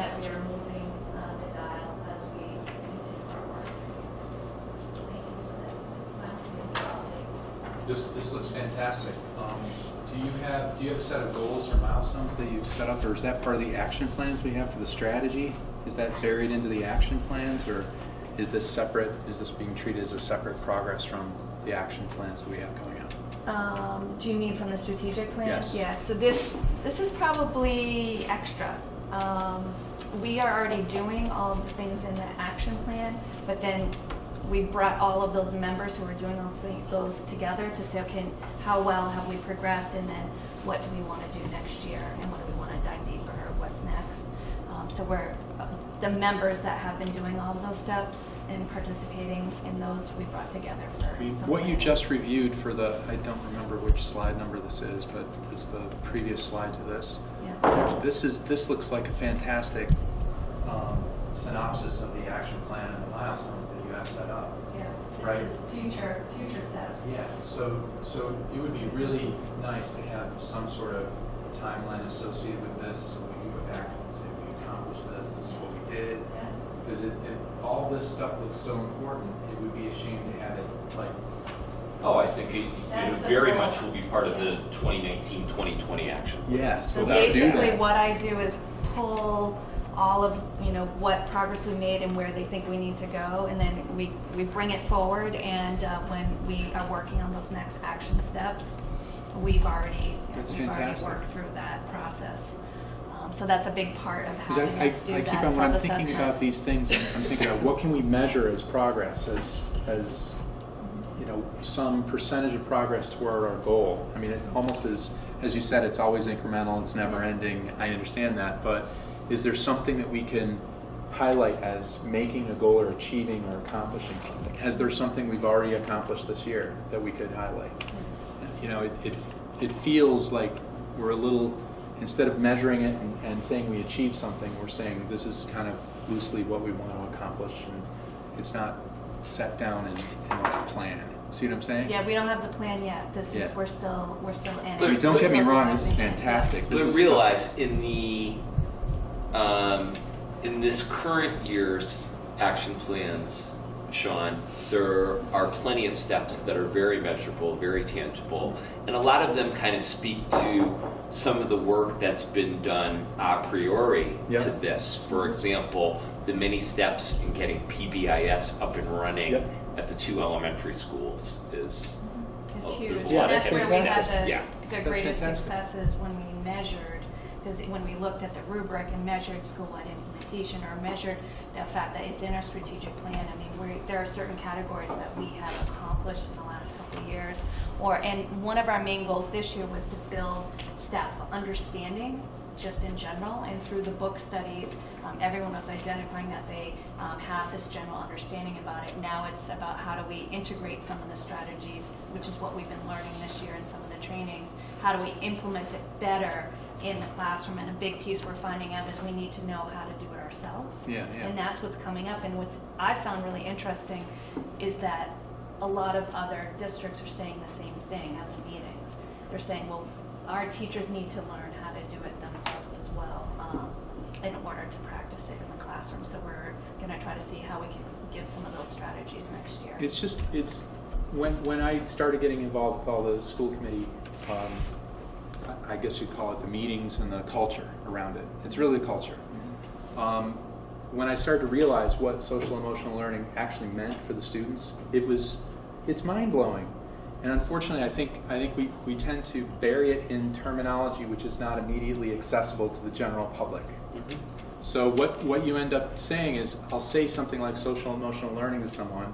that we are moving the dial as we continue our work. So thank you for that.
This looks fantastic. Do you have a set of goals or milestones that you've set up, or is that part of the action plans we have for the strategy? Is that buried into the action plans, or is this separate? Is this being treated as a separate progress from the action plans that we have going on?
Do you mean from the strategic plan?
Yes.
Yeah, so this is probably extra. We are already doing all of the things in the action plan, but then we brought all of those members who are doing all those together to say, okay, how well have we progressed, and then what do we want to do next year, and what do we want to dive deeper, or what's next? So we're the members that have been doing all of those steps and participating in those, we brought together for some
What you
planning.
just reviewed for the, I don't remember which slide number this is, but it's the previous slide to this.
Yeah.
This looks like a fantastic synopsis of the action plan and the milestones that you have set up.
Yeah,
Right.
this is future steps.
Yeah, so it would be really nice to have some sort of timeline associated with this, so we can go back and say, we accomplished this is what we did.
Yeah.
Because all this stuff looks so important, it would be a shame to have it like,
Oh, I think it
That's the
very
goal.
much will be part of the 2019-2020 action.
yes,
So
let's do
basically,
that.
what I do is pull all of, what progress we made and where they think we need to go, and then we bring it forward, and when we are working on those next action steps, we've already
That's
we've already
fantastic.
worked through that process. So that's a big part of
Because
having us do
I
that
keep on, when I'm thinking
self-assessment.
about these things, I'm thinking about what can we measure as progress, as some percentage of progress toward our goal. I mean, it almost as you said, it's always incremental, it's never ending, I understand that, but is there something that we can highlight as making a goal or achieving or accomplishing something? Is there something we've already accomplished this year that we could highlight? It feels like we're a little, instead of measuring it and saying we achieved something, we're saying this is kind of loosely what we want to accomplish, and it's not set down in like a plan. See what I'm saying?
Yeah, we don't have the plan yet. This
Yeah.
is we're still in.
I mean,
it.
don't
We're
get me
still
wrong, this is
developing it.
fantastic. This
But
is
realize in this current year's action plans, Sean, there are plenty of steps that are very measurable, very tangible, and a lot of them kind of speak to some of the work that's been done a priori
Yep.
to this. For example, the many steps in getting PBIS up and running
Yep.
at the 2 elementary schools is
It's
there's
huge.
a
Yeah,
lot of
That's where
different
we had
steps.
the,
Yeah.
the
That's
greatest
fantastic.
successes when we measured, because when we looked at the rubric and measured school-wide implementation, or measured the fact that it's in our strategic plan, I mean, there are certain categories that we have accomplished in the last couple of years. And one of our main goals this year was to build staff understanding, just in general, and through the book studies, everyone was identifying that they have this general understanding about it. Now it's about how do we integrate some of the strategies, which is what we've been learning this year in some of the trainings. How do we implement it better in the classroom? And a big piece we're finding out is we need to know how to do it ourselves.
Yeah.
And that's what's coming up. And what's I found really interesting is that a lot of other districts are saying the same thing at the meetings. They're saying, well, our teachers need to learn how to do it themselves as well in order to practice it in the classroom. So we're going to try to see how we can give some of those strategies next year.
It's when I started getting involved with all the school committee, I guess you'd call it the meetings and the culture around it. It's really the culture. When I started to realize what social emotional learning actually meant for the students, it's mind-blowing. And unfortunately, I think we tend to bury it in terminology which is not immediately accessible to the general public.
Mhm.
So what you end up saying is, I'll say something like social emotional learning to someone,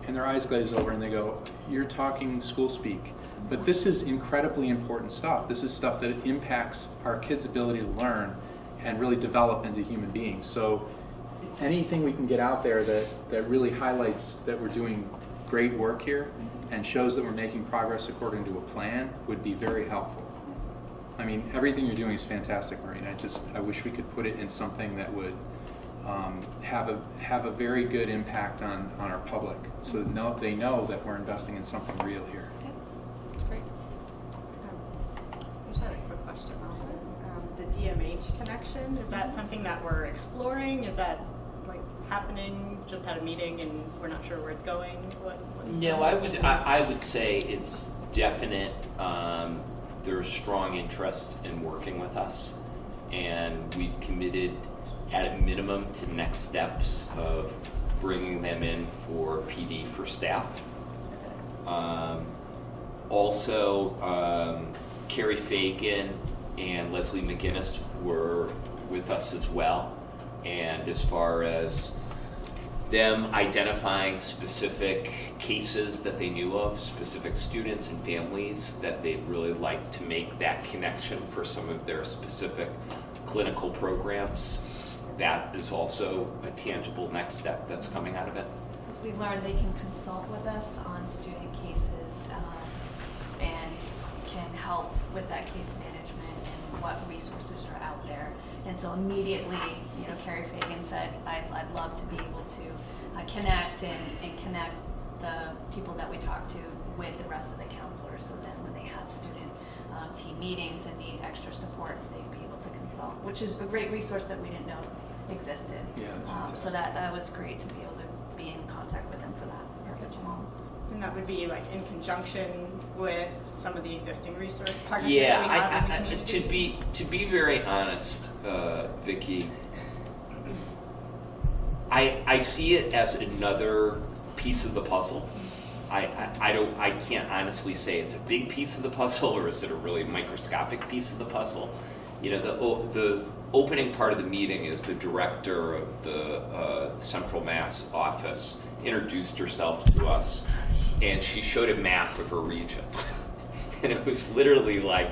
and their eyes glaze over and they go, you're talking school speak. But this is incredibly important stuff. This is stuff that impacts our kids' ability to learn and really develop into human beings. So anything we can get out there that really highlights that we're doing great work here and shows that we're making progress according to a plan would be very helpful. I mean, everything you're doing is fantastic, Maureen. I wish we could put it in something that would have a very good impact on our public, so that they know that we're investing in something real here.
Great.
I just had a quick question on the DMA PH connection? Is that something that we're exploring? Is that like happening? Just had a meeting and we're not sure where it's going?
No, I would say it's definite. There's strong interest in working with us, and we've committed at a minimum to next steps of bringing them in for PD for staff. Also, Carrie Fagan and Leslie McGinnis were with us as well. And as far as them identifying specific cases that they knew of, specific students and families that they'd really like to make that connection for some of their specific clinical programs, that is also a tangible next step that's coming out of it.
As we learned, they can consult with us on student cases and can help with that case management and what resources are out there. And so immediately, Carrie Fagan said, I'd love to be able to connect and connect the people that we talk to with the rest of the counselors, so then when they have student team meetings and need extra supports, they'd be able to consult, which is a great resource that we didn't know existed.
Yeah, that's
so that was great to be able to be in contact with them for that purpose alone.
And that would be like in conjunction with some of the existing resource partnerships
Yeah,
we have in the community?
to be very honest, Vicki, I see it as another piece of the puzzle. I can't honestly say it's a big piece of the puzzle or is it a really microscopic piece of the puzzle. The opening part of the meeting is the director of the Central Mass office introduced herself to us, and she showed a map of her region. And it was literally like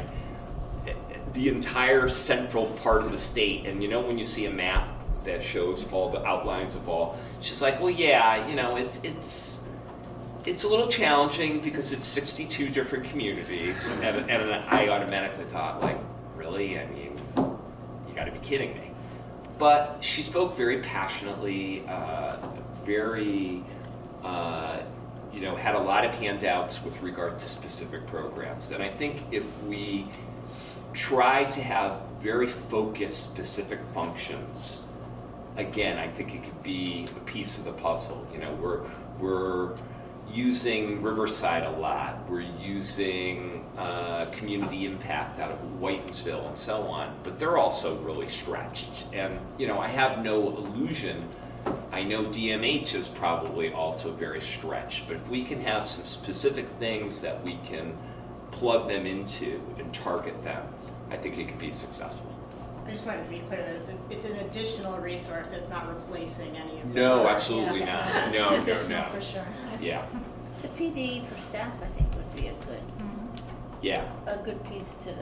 the entire central part of the state. And when you see a map that shows all the outlines of all, she's like, well, yeah, it's a little challenging because it's 62 different communities. And I automatically thought, like, really? I mean, you got to be kidding me. But she spoke very passionately, had a lot of handouts with regard to specific programs. And I think if we try to have very focused, specific functions, again, I think it could be a piece of the puzzle. We're using Riverside a lot. We're using community impact out of Whitensville and so on, but they're also really stretched. And, I have no illusion. I know DMH is probably also very stretched, but if we can have some specific things that we can plug them into and target them, I think it can be successful.
I just wanted to be clear that it's an additional resource. It's not replacing any of the
No,
work.
absolutely
Yeah.
not. No.
For sure.
Yeah.
The PD for staff, I think, would be a good piece to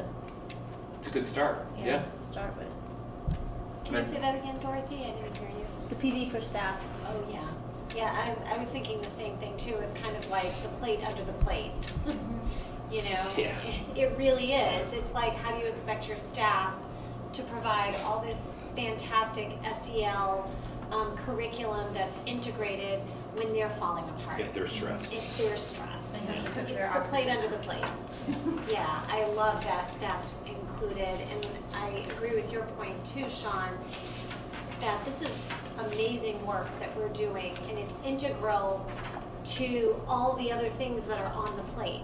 It's a good start. Yeah.
start with.
Can you say that again, Dorothy? I didn't hear you.
The PD for staff.
Oh, yeah. Yeah, I was thinking the same thing too. It's kind of like the plate under the plate.
Yeah.
It really is. It's like, how do you expect your staff to provide all this fantastic SEL curriculum that's integrated when they're falling apart?
If they're stressed.
If they're stressed.
Because
It's
they're
the plate under the plate. Yeah, I love that that's included. And I agree with your point too, Sean, that this is amazing work that we're doing, and it's integral to all the other things that are on the plate.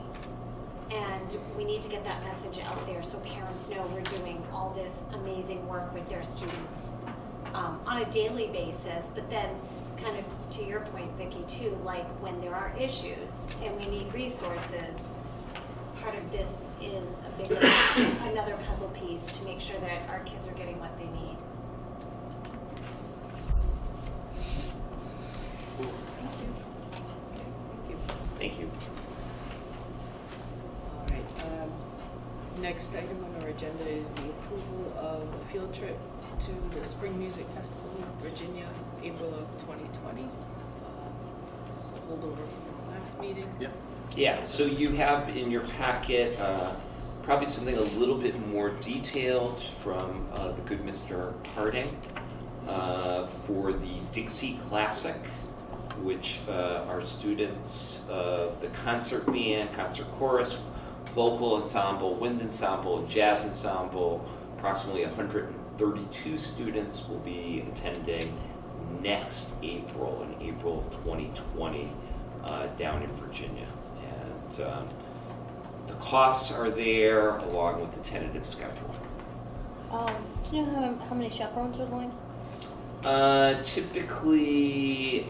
And we need to get that message out there so parents know we're doing all this amazing work with their students on a daily basis. But then, kind of to your point, Vicki, too, like when there are issues and we need resources, part of this is a bigger, another puzzle piece to make sure that our kids are getting what they need.
Thank you.
All right. Next item on our agenda is the approval of a field trip to the Spring Music Festival in Virginia, April of 2020. It's a holdover from the last meeting.
Yep.
Yeah, so you have in your packet probably something a little bit more detailed from the good Mr. Harding for the Dixie Classic, which our students of the concert band, concert chorus, vocal ensemble, wind ensemble, and jazz ensemble, approximately 130 32 students will be attending next April, in April of 2020, down in Virginia. And the costs are there along with the tentative schedule.
Do you know how many chaperones are going?
Typically,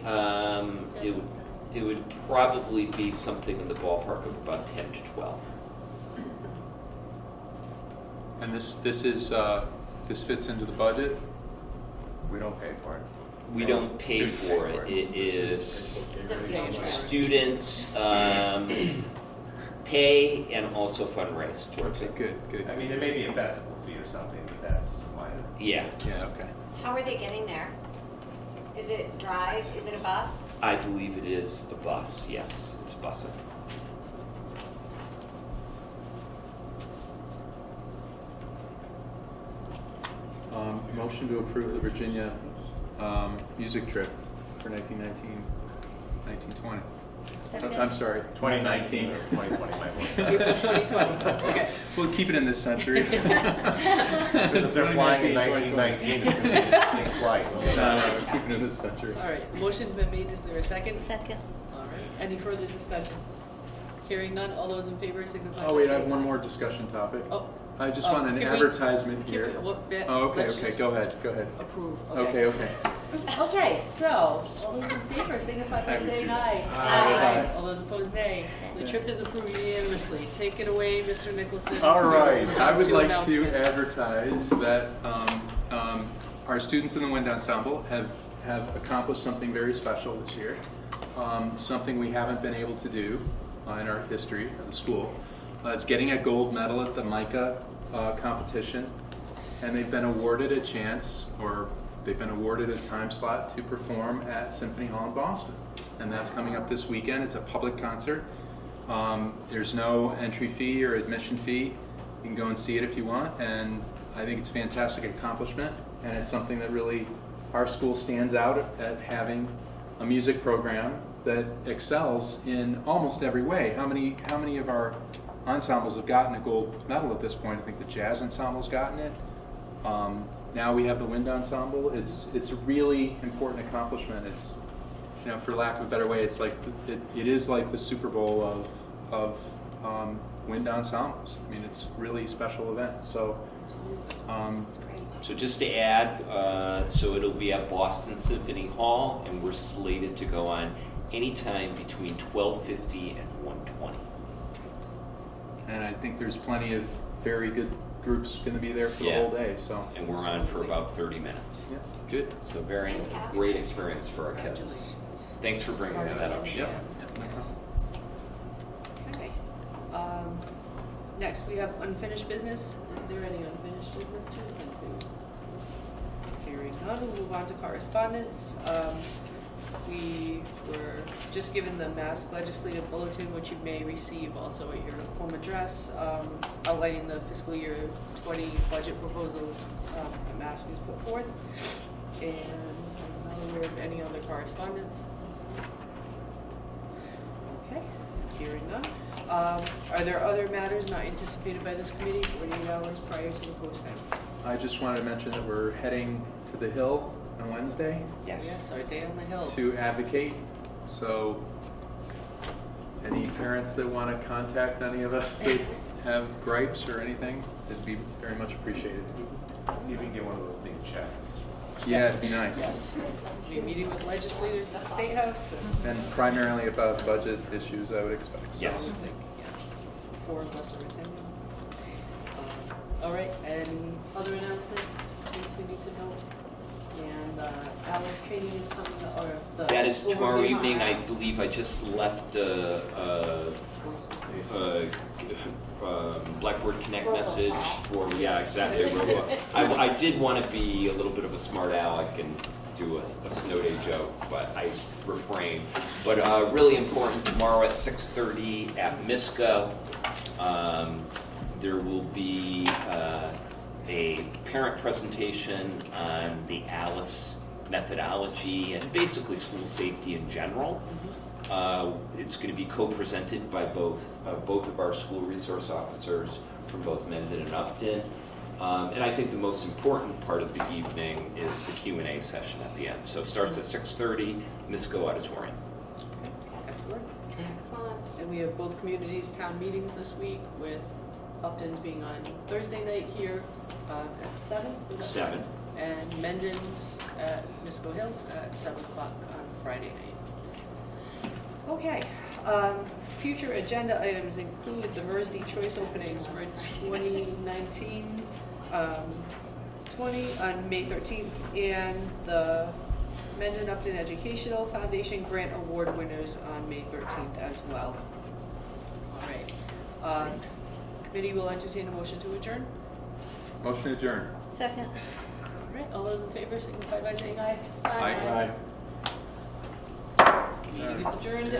it would probably be something in the ballpark of about 10 to 12.
And this fits into the budget?
We don't pay for it.
We don't pay for it. It is students pay and also fundraise towards it.
Good.
I mean, there may be a festival fee or something, but that's minor.
Yeah.
Yeah, okay.
How are they getting there? Is it drive? Is it a bus?
I believe it is a bus, yes, it's busing.
Motion to approve the Virginia music trip for 1920. I'm sorry, 2019.
Or 2020 might work.
April 2020, okay.
We'll keep it in this century.
Because if they're flying in 1919, it's going to be a big flight.
No, keep it in this century.
All right, motion's been made, is there a second?
Second.
All right, any further discussion? Hearing none, all those in favor signify by
Oh, wait, I have
saying
one
aye.
more discussion topic.
Oh.
I just
Oh,
want an
can we-
advertisement
can
here.
we- well, yeah,
Oh, okay,
let's
okay,
just
go ahead.
Approve,
Okay.
Okay, so, all those in favor signify by
I
saying
received it.
aye.
Aye.
All those opposed, nay. The trip is approved unanimously. Take it away, Mr. Nicholson.
All right, I would
Two
like to
announcements.
advertise that our students in the wind ensemble have accomplished something very special this year, something we haven't been able to do in our history of the school. It's getting a gold medal at the MICA competition, and they've been awarded a chance, or they've been awarded a time slot to perform at Symphony Hall in Boston. And that's coming up this weekend. It's a public concert. There's no entry fee or admission fee. You can go and see it if you want, and I think it's a fantastic accomplishment, and it's something that really, our school stands out at having a music program that excels in almost every way. How many of our ensembles have gotten a gold medal at this point? I think the jazz ensemble's gotten it. Now we have the wind ensemble. It's a really important accomplishment. It's, for lack of a better way, it's like it is like the Super Bowl of wind ensembles. I mean, it's a really special event. So,
So just to add, so it'll be at Boston Symphony Hall, and we're slated to go on anytime between 12:50 and 1:20.
and I think there's plenty of very good groups going to be there for the
Yeah.
whole day. So,
And we're on for about 30 minutes.
yeah, good.
So very
Fantastic.
great experience for our kids.
Congratulations.
Thanks for bringing that up, Sheila.
No problem.
Okay. Next, we have unfinished business. Is there any unfinished business to attend to? Hearing none, we'll move on to correspondence. We were just given the Mass Legislative Bulletin, which you may receive also at your home address, outlining the fiscal year 20 budget proposals that Mass has put forth. And I'm not aware of any other correspondence. Okay, hearing none. Are there other matters not anticipated by this committee 48 hours prior to the posting?
I just wanted to mention that we're heading to the Hill on Wednesday
Yes, our day on the Hill.
to advocate. So, any parents that want to contact any of us that have gripes or anything, it'd be very much appreciated.
See if we can get one of those big checks.
Yeah, it'd be nice.
We'll be meeting with legislators at the State House.
And primarily about budget issues, I would expect. So,
Yes.
I think, yeah, 4 of us are attending. All right, and other announcements, things we need to know? And Alice training is coming, or the...
That is tomorrow
Will
evening. I believe I just left Blackboard Connect message for, yeah, exactly. I did want to be a little bit of a smart aleck and do a snow day joke, but I refrained. But really important, tomorrow at 6:30 at MISCO, there will be a parent presentation on the ALICE methodology and basically school safety in general. It's going to be co-presented by both of our school resource officers from both Mendon and Upton. And I think the most important part of the evening is the Q&A session at the end. So it starts at 6:30, Misco Auditorium.
Excellent.
Excellent.
And we have both communities' town meetings this week, with Upton's being on Thursday night here at 7. is that
7.
right? And Mendon's at Misco Hill at 7 o'clock on Friday night. Okay. Future agenda items include the Mersey Choice openings for 2019 20 on May 13th, and the Mendon Upton Educational Foundation Grant Award winners on May 13th as well. All right. Committee will entertain a motion to adjourn.
Motion adjourned.
Second.
All right, all those in favor signify by saying aye.
Aye.
Meeting is adjourned.